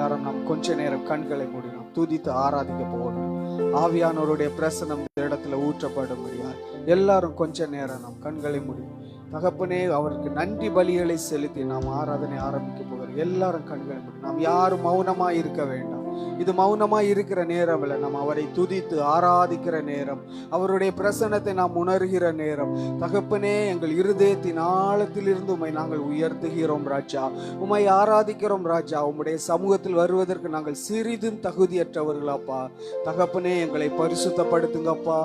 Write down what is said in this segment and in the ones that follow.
எல்லாரும் நாம் கொஞ்ச நேரம் கண்களை மூடி நாம் துதித்து ஆராதிக்க போகணும். ஆவியானவருடைய பிரசனம் இந்த இடத்துல ஊற்றப்பட முடியாது. எல்லாரும் கொஞ்ச நேரம் நாம் கண்களை மூடி தகப்பனே அவருக்கு நன்றி பலிகளை செலுத்தி நாம் ஆராதனை ஆரம்பிக்க போகிறோம். எல்லாரும் கண்களை மூடி நாம் யாரும் மௌனமா இருக்க வேண்டாம். இது மௌனமா இருக்கிற நேரம் இல்லை, நாம் அவரை துதித்து ஆராதிக்கிற நேரம், அவருடைய பிரசன்னத்தை நாம் உணர்கிற நேரம். தகப்பனே எங்கள் இருதயத்தின் ஆழத்திலிருந்து உம்மை நாங்கள் உயர்த்துகிறோம் ராஜா, உம்மை ஆராதிக்கிறோம் ராஜா. உம்முடைய சமூகத்தில் வருவதற்கு நாங்கள் சிறிதும் தகுதியற்றவர்களாப்பா. தகப்பனே எங்களை பரிசுத்தப்படுத்துங்கப்பா,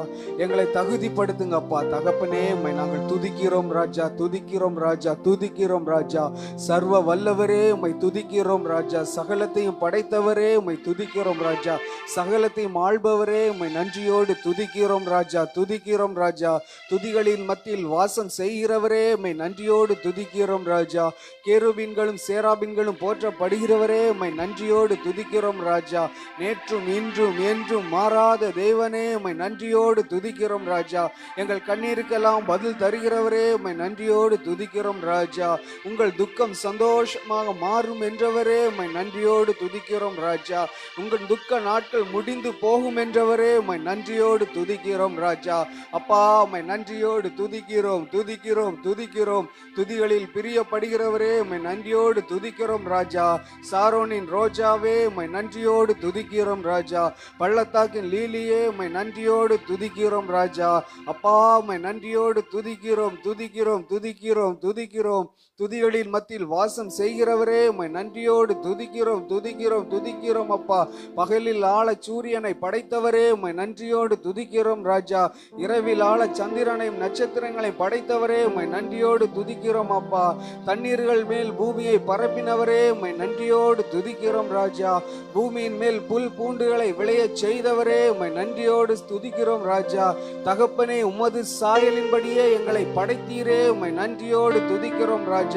எங்களை தகுதிப்படுத்துங்கப்பா. தகப்பனே உம்மை நாங்கள் துதிக்கிறோம் ராஜா, துதிக்கிறோம் ராஜா, துதிக்கிறோம் ராஜா. சர்வ வல்லவரே உம்மை துதிக்கிறோம் ராஜா, சகலத்தையும் படைத்தவரே உம்மை துதிக்கிறோம் ராஜா, சகலத்தையும் ஆள்பவரே உம்மை நன்றியோடு துதிக்கிறோம் ராஜா, துதிக்கிறோம் ராஜா. துதிகளின் மத்தியில் வாசம் செய்கிறவரே உம்மை நன்றியோடு துதிக்கிறோம் ராஜா. கேருபீன்களும் சேராபீன்களும் போற்றப்படுகிறவரே உம்மை நன்றியோடு துதிக்கிறோம் ராஜா. நேற்றும் இன்றும் என்றும் மாறாத தேவனே உம்மை நன்றியோடு துதிக்கிறோம் ராஜா. எங்கள் கண்ணீருக்கெல்லாம் பதில் தருகிறவரே உம்மை நன்றியோடு துதிக்கிறோம் ராஜா. உங்கள் துக்கம் சந்தோஷமாக மாறும் என்றவரே உம்மை நன்றியோடு துதிக்கிறோம் ராஜா. உங்கள் துக்க நாட்கள் முடிந்து போகும் என்றவரே உம்மை நன்றியோடு துதிக்கிறோம் ராஜா. அப்பா உம்மை நன்றியோடு துதிக்கிறோம், துதிக்கிறோம், துதிக்கிறோம். துதிகளில் பிரியப்படுகிறவரே உம்மை நன்றியோடு துதிக்கிறோம் ராஜா. சாரோனின் ரோஜாவே உம்மை நன்றியோடு துதிக்கிறோம் ராஜா. பள்ளத்தாக்கின் லீலியே உம்மை நன்றியோடு துதிக்கிறோம் ராஜா. அப்பா உம்மை நன்றியோடு துதிக்கிறோம், துதிக்கிறோம், துதிக்கிறோம், துதிக்கிறோம். துதிகளின் மத்தியில் வாசம் செய்கிறவரே உம்மை நன்றியோடு துதிக்கிறோம், துதிக்கிறோம், துதிக்கிறோம் அப்பா. பகலில் ஆள சூரியனை படைத்தவரே உம்மை நன்றியோடு துதிக்கிறோம் ராஜா. இரவில் ஆள சந்திரனையும் நட்சத்திரங்களை படைத்தவரே உம்மை நன்றியோடு துதிக்கிறோம் அப்பா. தண்ணீர்கள் மேல் பூமியை பரப்பினவரே உம்மை நன்றியோடு துதிக்கிறோம் ராஜா. பூமியின் மேல் புல் பூண்டுகளை விளைய செய்தவரே உம்மை நன்றியோடு துதிக்கிறோம் ராஜா. தகப்பனே உமது சாயலின்படியே எங்களை படைத்தீரே உம்மை நன்றியோடு துதிக்கிறோம் ராஜா.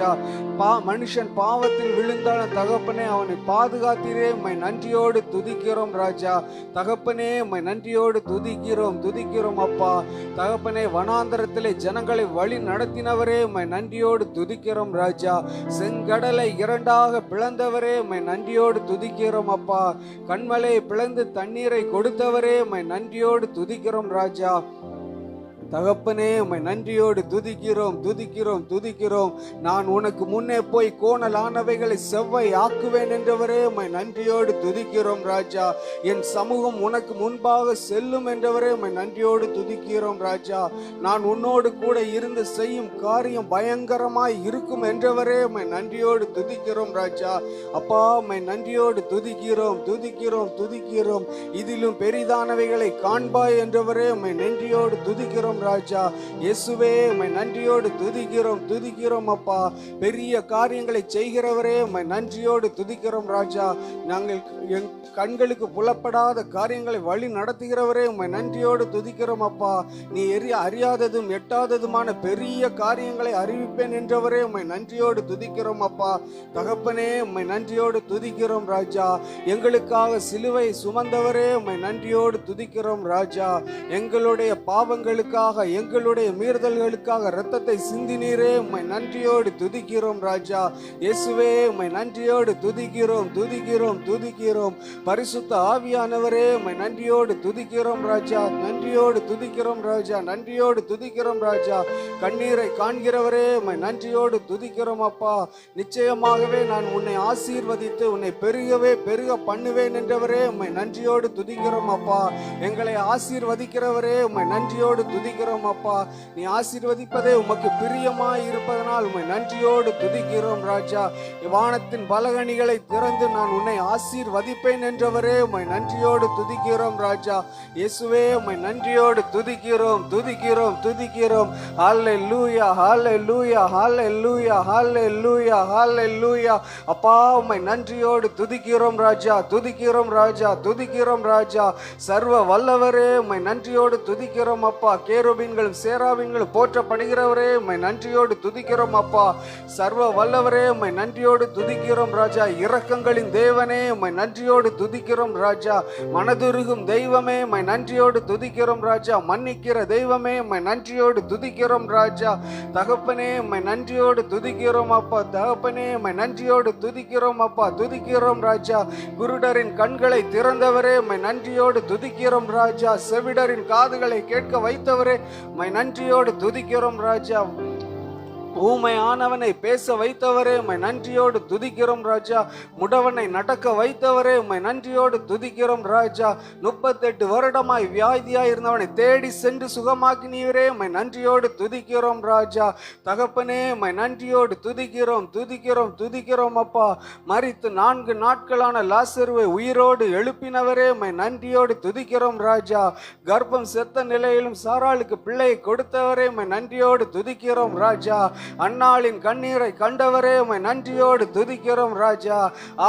மனுஷன் பாவத்தில் விழுந்தாலும் தகப்பனே அவனை பாதுகாத்தீரே உம்மை நன்றியோடு துதிக்கிறோம் ராஜா. தகப்பனே உம்மை நன்றியோடு துதிக்கிறோம், துதிக்கிறோம் அப்பா. தகப்பனே வனாந்தரத்திலே ஜனங்களை வழி நடத்தினவரே உம்மை நன்றியோடு துதிக்கிறோம் ராஜா. செங்கடலை இரண்டாக பிளந்தவரே உம்மை நன்றியோடு துதிக்கிறோம் அப்பா. கண்மலை பிளந்து தண்ணீரை கொடுத்தவரே உம்மை நன்றியோடு துதிக்கிறோம் ராஜா. தகப்பனே உம்மை நன்றியோடு துதிக்கிறோம், துதிக்கிறோம், துதிக்கிறோம். நான் உனக்கு முன்னே போய் கோணலானவைகளை செவ்வை ஆக்குவேன் என்றவரே உம்மை நன்றியோடு துதிக்கிறோம் ராஜா. என் சமூகம் உனக்கு முன்பாக செல்லும் என்றவரே உம்மை நன்றியோடு துதிக்கிறோம் ராஜா. நான் உன்னோடு கூட இருந்து செய்யும் காரியம் பயங்கரமாய் இருக்கும் என்றவரே உம்மை நன்றியோடு துதிக்கிறோம் ராஜா. அப்பா உம்மை நன்றியோடு துதிக்கிறோம், துதிக்கிறோம், துதிக்கிறோம். இதிலும் பெரிதானவைகளை காண்பாய் என்றவரே உம்மை நன்றியோடு துதிக்கிறோம் ராஜா. இயேசுவே உம்மை நன்றியோடு துதிக்கிறோம், துதிக்கிறோம் அப்பா. பெரிய காரியங்களை செய்கிறவரே உம்மை நன்றியோடு துதிக்கிறோம் ராஜா. நாங்கள் என் கண்களுக்கு புலப்படாத காரியங்களை வழி நடத்துகிறவரே உம்மை நன்றியோடு துதிக்கிறோம் அப்பா. நீ அறியாததும் எட்டாததுமான பெரிய காரியங்களை அறிவிப்பேன் என்றவரே உம்மை நன்றியோடு துதிக்கிறோம் அப்பா. தகப்பனே உம்மை நன்றியோடு துதிக்கிறோம் ராஜா. எங்களுக்காக சிலுவை சுமந்தவரே உம்மை நன்றியோடு துதிக்கிறோம் ராஜா. எங்களுடைய பாவங்களுக்காக, எங்களுடைய மீறுதல்களுக்காக இரத்தத்தை சிந்தினீரே உம்மை நன்றியோடு துதிக்கிறோம் ராஜா. இயேசுவே உம்மை நன்றியோடு துதிக்கிறோம், துதிக்கிறோம், துதிக்கிறோம். பரிசுத்த ஆவியானவரே உம்மை நன்றியோடு துதிக்கிறோம் ராஜா, நன்றியோடு துதிக்கிறோம் ராஜா, நன்றியோடு துதிக்கிறோம் ராஜா. கண்ணீரை காண்கிறவரே உம்மை நன்றியோடு துதிக்கிறோம் அப்பா. நிச்சயமாகவே நான் உன்னை ஆசீர்வதித்து உன்னை பெருகவே பெருக பண்ணுவேன் என்றவரே உம்மை நன்றியோடு துதிக்கிறோம் அப்பா. எங்களை ஆசீர்வதிக்கிறவரே உம்மை நன்றியோடு துதிக்கிறோம் அப்பா. நீ ஆசீர்வதிப்பதே உமக்கு பிரியமாய் இருப்பதனால் உம்மை நன்றியோடு துதிக்கிறோம் ராஜா. வானத்தின் பலகணிகளை திறந்து நான் உன்னை ஆசீர்வதிப்பேன் என்றவரே உம்மை நன்றியோடு துதிக்கிறோம் ராஜா. இயேசுவே உம்மை நன்றியோடு துதிக்கிறோம், துதிக்கிறோம், துதிக்கிறோம். ஹல்லேலூயா, ஹல்லேலூயா, ஹல்லேலூயா, ஹல்லேலூயா, ஹல்லேலூயா. அப்பா உம்மை நன்றியோடு துதிக்கிறோம் ராஜா, துதிக்கிறோம் ராஜா, துதிக்கிறோம் ராஜா. சர்வ வல்லவரே உம்மை நன்றியோடு துதிக்கிறோம் அப்பா. கேருபீன்களும் சேராபீன்களும் போற்றப்படுகிறவரே உம்மை நன்றியோடு துதிக்கிறோம் அப்பா. சர்வ வல்லவரே உம்மை நன்றியோடு துதிக்கிறோம் ராஜா. இரக்கங்களின் தேவனே உம்மை நன்றியோடு துதிக்கிறோம் ராஜா. மனதுருகும் தெய்வமே உம்மை நன்றியோடு துதிக்கிறோம் ராஜா. மன்னிக்கிற தெய்வமே உம்மை நன்றியோடு துதிக்கிறோம் ராஜா. தகப்பனே உம்மை நன்றியோடு துதிக்கிறோம் அப்பா. தகப்பனே உம்மை நன்றியோடு துதிக்கிறோம் அப்பா. துதிக்கிறோம் ராஜா. குருடரின் கண்களை திறந்தவரே உம்மை நன்றியோடு துதிக்கிறோம் ராஜா. செவிடரின் காதுகளை கேட்க வைத்தவரே உம்மை நன்றியோடு துதிக்கிறோம் ராஜா. ஊமை ஆனவனை பேச வைத்தவரே உம்மை நன்றியோடு துதிக்கிறோம் ராஜா. முடவனை நடக்க வைத்தவரே உம்மை நன்றியோடு துதிக்கிறோம் ராஜா. 38 வருடமாய் வியாதியாய் இருந்தவனை தேடி சென்று சுகமாக்கினீரே உம்மை நன்றியோடு துதிக்கிறோம் ராஜா. தகப்பனே உம்மை நன்றியோடு துதிக்கிறோம் துதிக்கிறோம் துதிக்கிறோம் அப்பா. மரித்து 4 நாட்களான லாசருவை உயிரோடு எழுப்பினவரே உம்மை நன்றியோடு துதிக்கிறோம் ராஜா. கர்ப்பம் செத்த நிலையிலும் சாராளுக்கு பிள்ளையை கொடுத்தவரே உம்மை நன்றியோடு துதிக்கிறோம் ராஜா. அன்னாளின் கண்ணீரை கண்டவரே உம்மை நன்றியோடு துதிக்கிறோம் ராஜா.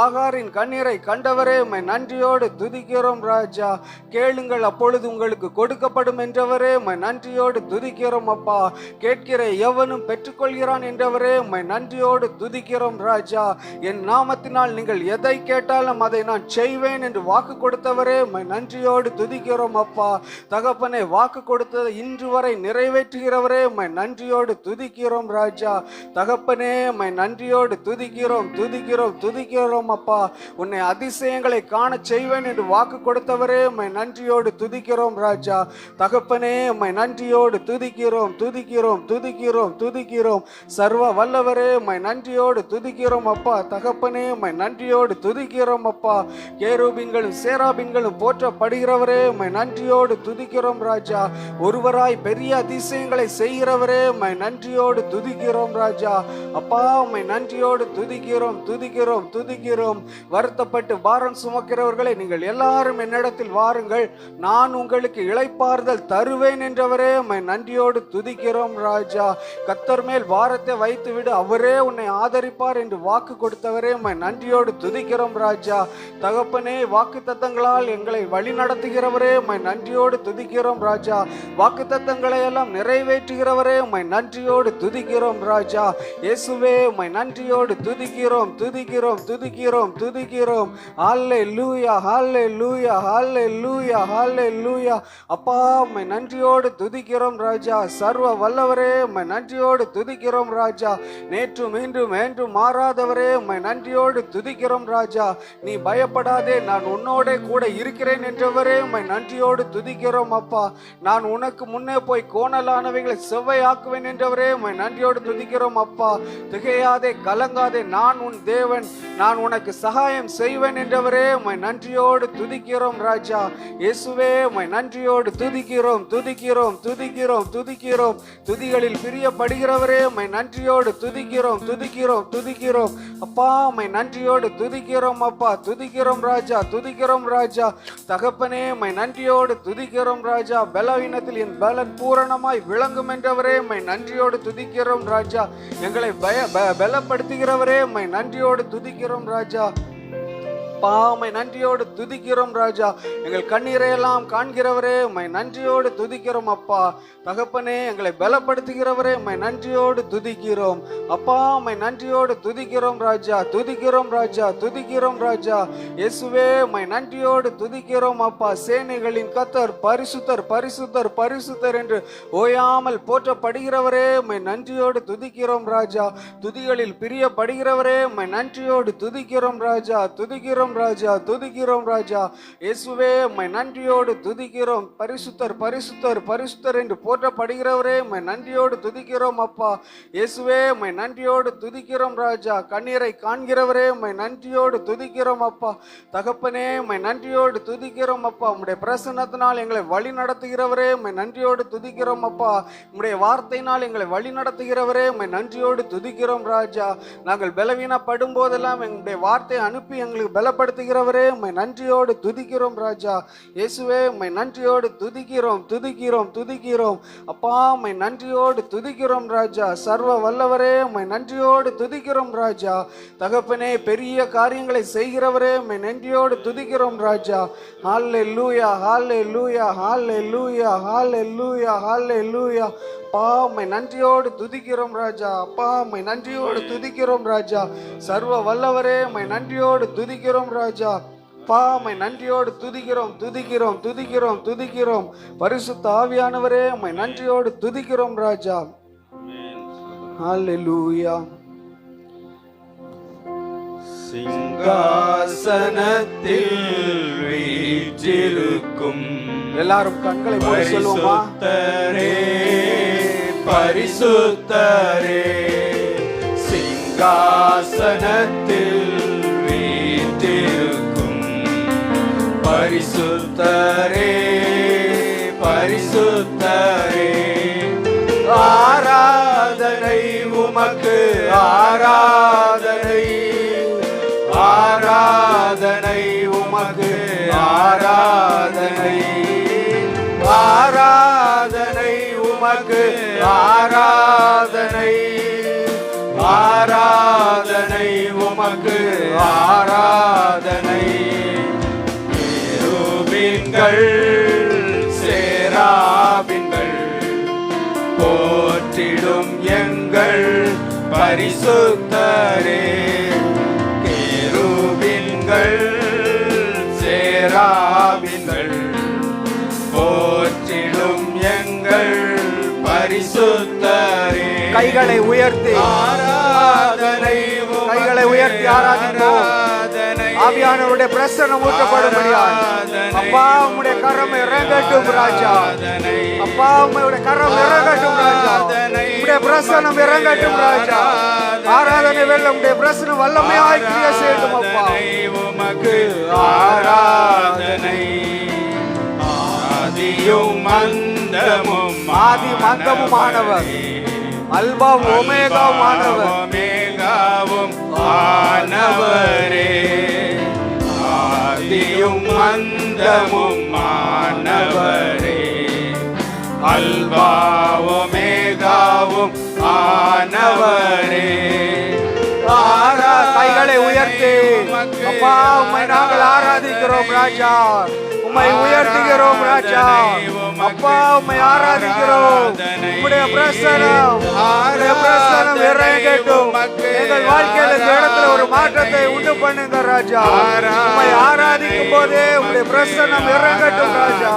ஆகாரின் கண்ணீரை கண்டவரே உம்மை நன்றியோடு துதிக்கிறோம் ராஜா. கேளுங்கள் அப்பொழுது உங்களுக்கு கொடுக்கப்படும் என்றவரே உம்மை நன்றியோடு துதிக்கிறோம் அப்பா. கேட்கிற எவனும் பெற்றுக்கொள்கிறான் என்றவரே உம்மை நன்றியோடு துதிக்கிறோம் ராஜா. என் நாமத்தினால் நீங்கள் எதை கேட்டாலும் அதை நான் செய்வேன் என்று வாக்கு கொடுத்தவரே உம்மை நன்றியோடு துதிக்கிறோம் அப்பா. தகப்பனே வாக்கு கொடுத்ததை இன்று வரை நிறைவேற்றுகிறவரே உம்மை நன்றியோடு துதிக்கிறோம் ராஜா. தகப்பனே உம்மை நன்றியோடு துதிக்கிறோம் துதிக்கிறோம் துதிக்கிறோம் அப்பா. உன்னை அதிசயங்களை காண செய்வேன் என்று வாக்கு கொடுத்தவரே உம்மை நன்றியோடு துதிக்கிறோம் ராஜா. தகப்பனே உம்மை நன்றியோடு துதிக்கிறோம் துதிக்கிறோம் துதிக்கிறோம் துதிக்கிறோம். சர்வ வல்லவரே உம்மை நன்றியோடு துதிக்கிறோம் அப்பா. தகப்பனே உம்மை நன்றியோடு துதிக்கிறோம் அப்பா. கேருபீன்களும் சேராபீன்களும் போற்றப்படுகிறவரே உம்மை நன்றியோடு துதிக்கிறோம் ராஜா. ஒருவராய் பெரிய அதிசயங்களை செய்கிறவரே உம்மை நன்றியோடு துதிக்கிறோம் ராஜா. அப்பா உம்மை நன்றியோடு துதிக்கிறோம் துதிக்கிறோம் துதிக்கிறோம். வருத்தப்பட்டு பாரம் சுமக்கிறவர்களை நீங்கள் எல்லாரும் என்னிடத்தில் வாருங்கள், நான் உங்களுக்கு இளைப்பாறுதல் தருவேன் என்றவரே உம்மை நன்றியோடு துதிக்கிறோம் ராஜா. கர்த்தர் மேல் பாரத்தை வைத்துவிடு, அவரே உன்னை ஆதரிப்பார் என்று வாக்கு கொடுத்தவரே உம்மை நன்றியோடு துதிக்கிறோம் ராஜா. தகப்பனே வாக்கு தத்தங்களால் எங்களை வழி நடத்துகிறவரே உம்மை நன்றியோடு துதிக்கிறோம் ராஜா. வாக்கு தத்தங்களை எல்லாம் நிறைவேற்றுகிறவரே உம்மை நன்றியோடு துதிக்கிறோம் ராஜா. இயேசுவே உம்மை நன்றியோடு துதிக்கிறோம் துதிக்கிறோம் துதிக்கிறோம் துதிக்கிறோம். ஹல்லேலூயா ஹல்லேலூயா ஹல்லேலூயா ஹல்லேலூயா. அப்பா உம்மை நன்றியோடு துதிக்கிறோம் ராஜா. சர்வ வல்லவரே உம்மை நன்றியோடு துதிக்கிறோம் ராஜா. நேற்றும் இன்றும் என்றும் மாறாதவரே உம்மை நன்றியோடு துதிக்கிறோம் ராஜா. நீ பயப்படாதே, நான் உன்னோட கூட இருக்கிறேன் என்றவரே உம்மை நன்றியோடு துதிக்கிறோம் அப்பா. நான் உனக்கு முன்னே போய் கோணலானவைகளை செவ்வையாக்குவேன் என்றவரே உம்மை நன்றியோடு துதிக்கிறோம் அப்பா. திகையாதே கலங்காதே, நான் உன் தேவன், நான் உனக்கு சகாயம் செய்வேன் என்றவரே உம்மை நன்றியோடு துதிக்கிறோம் ராஜா. இயேசுவே உம்மை நன்றியோடு துதிக்கிறோம் துதிக்கிறோம் துதிக்கிறோம் துதிக்கிறோம். துதிகளில் பிரியப்படுகிறவரே உம்மை நன்றியோடு துதிக்கிறோம் துதிக்கிறோம் துதிக்கிறோம். அப்பா உம்மை நன்றியோடு துதிக்கிறோம் அப்பா. துதிக்கிறோம் ராஜா துதிக்கிறோம் ராஜா. தகப்பனே உம்மை நன்றியோடு துதிக்கிறோம் ராஜா. பலவீனத்தில் என் பலன் பூரணமாய் விளங்கும் என்றவரே உம்மை நன்றியோடு துதிக்கிறோம் ராஜா. எங்களை பலப்படுத்துகிறவரே உம்மை நன்றியோடு துதிக்கிறோம் ராஜா. உம்மை நன்றியோடு துதிக்கிறோம் ராஜா. எங்கள் கண்ணீரை எல்லாம் காண்கிறவரே உம்மை நன்றியோடு துதிக்கிறோம் அப்பா. தகப்பனே எங்களை பலப்படுத்துகிறவரே உம்மை நன்றியோடு துதிக்கிறோம் அப்பா. உம்மை நன்றியோடு துதிக்கிறோம் ராஜா துதிக்கிறோம் ராஜா துதிக்கிறோம் ராஜா. இயேசுவே உம்மை நன்றியோடு துதிக்கிறோம் அப்பா. சேனைகளின் கர்த்தர் பரிசுத்தர் பரிசுத்தர் பரிசுத்தர் என்று ஓயாமல் போற்றப்படுகிறவரே உம்மை நன்றியோடு துதிக்கிறோம் ராஜா. துதிகளில் பிரியப்படுகிறவரே உம்மை நன்றியோடு துதிக்கிறோம் ராஜா துதிக்கிறோம் ராஜா துதிக்கிறோம் ராஜா. இயேசுவே உம்மை நன்றியோடு துதிக்கிறோம். பரிசுத்தர் பரிசுத்தர் பரிசுத்தர் என்று போற்றப்படுகிறவரே உம்மை நன்றியோடு துதிக்கிறோம் அப்பா. இயேசுவே உம்மை நன்றியோடு துதிக்கிறோம் ராஜா. கண்ணீரை காண்கிறவரே உம்மை நன்றியோடு துதிக்கிறோம் அப்பா. தகப்பனே உம்மை நன்றியோடு துதிக்கிறோம் அப்பா. உம்முடைய பிரசன்னத்தினால் எங்களை வழி நடத்துகிறவரே உம்மை நன்றியோடு துதிக்கிறோம் அப்பா. உம்முடைய வார்த்தையினால் எங்களை வழி நடத்துகிறவரே உம்மை நன்றியோடு துதிக்கிறோம் ராஜா. நாங்கள் பலவீனப்படும் போதெல்லாம் எங்களுடைய வார்த்தையை அனுப்பி எங்களுக்கு பல பலப்படுத்துகிறவரே உம்மை நன்றியோடு துதிக்கிறோம் ராஜா. இயேசுவே உம்மை நன்றியோடு துதிக்கிறோம் துதிக்கிறோம் துதிக்கிறோம் அப்பா. உம்மை நன்றியோடு துதிக்கிறோம் ராஜா. சர்வ வல்லவரே உம்மை நன்றியோடு துதிக்கிறோம் ராஜா. தகப்பனே பெரிய காரியங்களை செய்கிறவரே உம்மை நன்றியோடு துதிக்கிறோம் ராஜா. ஹல்லேலூயா ஹல்லேலூயா ஹல்லேலூயா ஹல்லேலூயா ஹல்லேலூயா. அப்பா உம்மை நன்றியோடு துதிக்கிறோம் ராஜா. அப்பா உம்மை நன்றியோடு துதிக்கிறோம் ராஜா. சர்வ வல்லவரே உம்மை நன்றியோடு துதிக்கிறோம் ராஜா. அப்பா உம்மை நன்றியோடு துதிக்கிறோம் துதிக்கிறோம் துதிக்கிறோம் துதிக்கிறோம். பரிசுத்த ஆவியானவரே உம்மை நன்றியோடு துதிக்கிறோம் ராஜா. ஹல்லேலூயா. சிங்காசனத்தில் வீற்றிருக்கும் எல்லாரும் கண்களை மூடி சொல்லுவோமா? பரிசுத்தரே சிங்காசனத்தில் வீற்றிருக்கும் பரிசுத்தரே பரிசுத்தரே. ஆராதனை உமக்கு ஆராதனை ஆராதனை உமக்கு ஆராதனை ஆராதனை உமக்கு ஆராதனை ஆராதனை உமக்கு ஆராதனை. கேருபீன்கள் சேராபீன்கள் போற்றிடும் எங்கள் பரிசுத்தரே. கேருபீன்கள் சேராபீன்கள் போற்றிடும் எங்கள் பரிசுத்தரே. கைகளை உயர்த்தி ஆராதனை கைகளை உயர்த்தி ஆராதிப்போம். ஆவியானவருடைய பிரசன்னம் ஊற்றப்படும்படியாய் அப்பா உம்முடைய கரம் இறங்கட்டும் ராஜா. அப்பா உம்முடைய கரம் இறங்கட்டும் ராஜா. உம்முடைய பிரசன்னம் இறங்கட்டும் ராஜா. ஆராதனை வேளை உம்முடைய பிரசன்னம் வல்லமையாய் கிரியை செய்யட்டும் அப்பா. உமக்கு ஆராதனை. ஆதியும் மந்தமும் ஆதி மந்தமுமானவர் அல்பாவும் ஒமேகாவுமானவர் ஒமேகாவும் ஆனவரே. ஆதியும் மந்தமும் ஆனவரே அல்பா ஒமேகாவும் ஆனவரே. கைகளை உயர்த்தி அப்பா உம்மை நாங்கள் ஆராதிக்கிறோம் ராஜா. உம்மை உயர்த்துகிறோம் ராஜா. அப்பா உம்மை ஆராதிக்கிறோம். உம்முடைய பிரசன்னம் இறங்கட்டும். எங்கள் வாழ்க்கையில இந்த இடத்துல ஒரு மாற்றத்தை உண்டு பண்ணுங்க ராஜா. உம்மை ஆராதிக்கும் போதே உம்முடைய பிரசன்னம் இறங்கட்டும் ராஜா.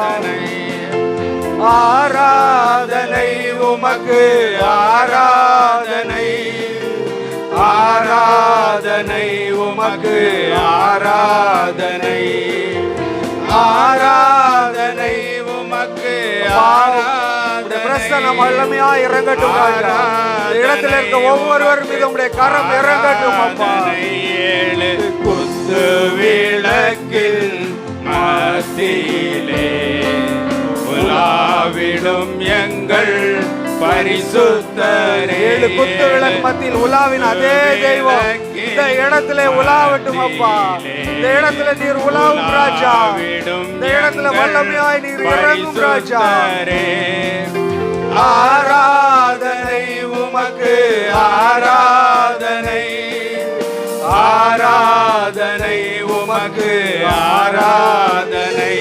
ஆராதனை உமக்கு ஆராதனை ஆராதனை உமக்கு ஆராதனை ஆராதனை உமக்கு ஆராதனை. பிரசன்னம் வல்லமையா இறங்கட்டும் ராஜா. இடத்துல இருக்க ஒவ்வொருவர் மீது உம்முடைய கரம் இறங்கட்டும் அப்பா. ஏழு குத்து விளக்கில் மத்தியிலே உலாவிடும் எங்கள் பரிசுத்தரே. 7 குத்து விளக்கு மத்தியில் உலாவின் அதே தெய்வம் இந்த இடத்துல உலாவட்டும் அப்பா. இந்த இடத்துல நீர் உலாவும் ராஜா. இந்த இடத்துல வல்லமையாய் நீர் இறங்கும் ராஜா. ஆராதனை உமக்கு ஆராதனை ஆராதனை உமக்கு ஆராதனை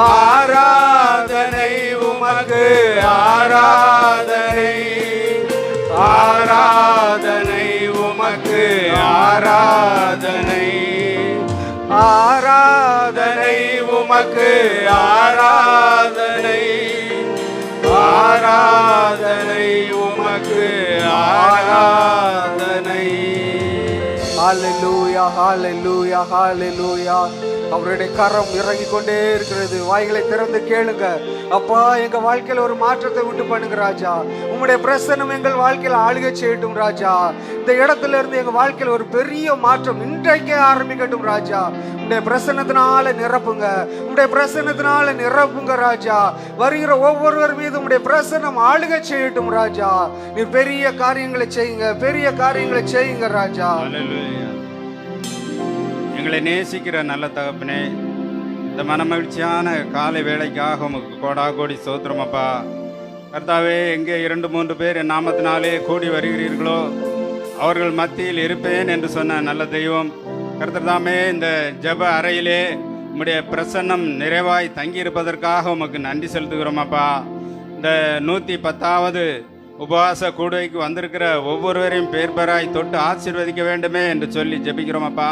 ஆராதனை உமக்கு ஆராதனை ஆராதனை உமக்கு ஆராதனை ஆராதனை உமக்கு ஆராதனை ஆராதனை உமக்கு ஆராதனை. ஹல்லேலூயா ஹல்லேலூயா ஹல்லேலூயா. அவருடைய கரம் இறங்கி கொண்டே இருக்கிறது. வாய்களை திறந்து கேளுங்க. அப்பா எங்க வாழ்க்கையில ஒரு மாற்றத்தை உண்டு பண்ணுங்க ராஜா. உம்முடைய பிரசன்னம் எங்கள் வாழ்க்கையில ஆளுகை செய்யட்டும் ராஜா. இந்த இடத்துல இருந்து எங்க வாழ்க்கையில ஒரு பெரிய மாற்றம் இன்றைக்கே ஆரம்பிக்கட்டும் ராஜா. உம்முடைய பிரசன்னத்தினால நிரப்புங்க. உம்முடைய பிரசன்னத்தினால நிரப்புங்க ராஜா. வருகிற ஒவ்வொருவர் மீது உம்முடைய பிரசன்னம் ஆளுகை செய்யட்டும் ராஜா. நீ பெரிய காரியங்களை செய்யுங்க, பெரிய காரியங்களை செய்யுங்க ராஜா. எங்களை நேசிக்கிற நல்ல தகப்பனே, இந்த மனமகிழ்ச்சியான காலை வேளைக்காக உமக்கு கோடா கோடி ஸ்தோத்திரம் அப்பா. கர்த்தாவே, எங்கே 2-3 பேர் என் நாமத்தினாலே கூடி வருகிறீர்களோ அவர்கள் மத்தியில் இருப்பேன் என்று சொன்ன நல்ல தெய்வம் கர்த்தர்தாமே, இந்த ஜெப அறையிலே உம்முடைய பிரசன்னம் நிறைவாய் தங்கியிருப்பதற்காக உமக்கு நன்றி செலுத்துகிறோம் அப்பா. இந்த 110வது உபவாச கூடுகைக்கு வந்திருக்கிற ஒவ்வொருவரையும் பேர் பேராய் தொட்டு ஆசீர்வதிக்க வேண்டுமே என்று சொல்லி ஜெபிக்கிறோம் அப்பா.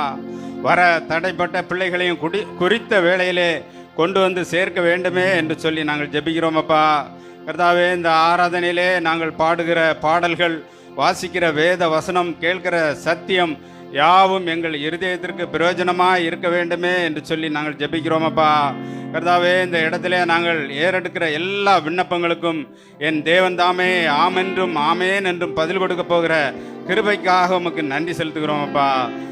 வர தடைப்பட்ட பிள்ளைகளையும் குறித்த வேளையிலே கொண்டு வந்து சேர்க்க வேண்டுமே என்று சொல்லி நாங்கள் ஜெபிக்கிறோம் அப்பா. கர்த்தாவே, இந்த ஆராதனையிலே நாங்கள் பாடுகிற பாடல்கள், வாசிக்கிற வேத வசனம், கேட்கிற சத்தியம் யாவும் எங்கள் இருதயத்திற்கு பிரயோஜனமாக இருக்க வேண்டுமே என்று சொல்லி நாங்கள் ஜெபிக்கிறோம் அப்பா. கர்த்தாவே, இந்த இடத்துல நாங்கள் ஏறெடுக்கிற எல்லா விண்ணப்பங்களுக்கும் என் தேவன் தாமே ஆமென்றும் ஆமேன் என்றும் பதில் கொடுக்க போகிற கிருபைக்காக உமக்கு நன்றி செலுத்துகிறோம் அப்பா.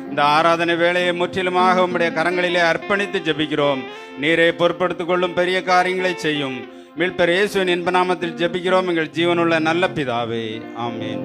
இந்த ஆராதனை வேலையை முற்றிலுமாக உம்முடைய கரங்களிலே அர்ப்பணித்து ஜெபிக்கிறோம். நீரை பொறுப்படுத்திக் கொள்ளும் பெரிய காரியங்களை செய்யும். மீட்பர் இயேசுவின் இன்ப நாமத்தில் ஜெபிக்கிறோம் எங்கள் ஜீவனுள்ள நல்ல பிதாவே, ஆமேன்.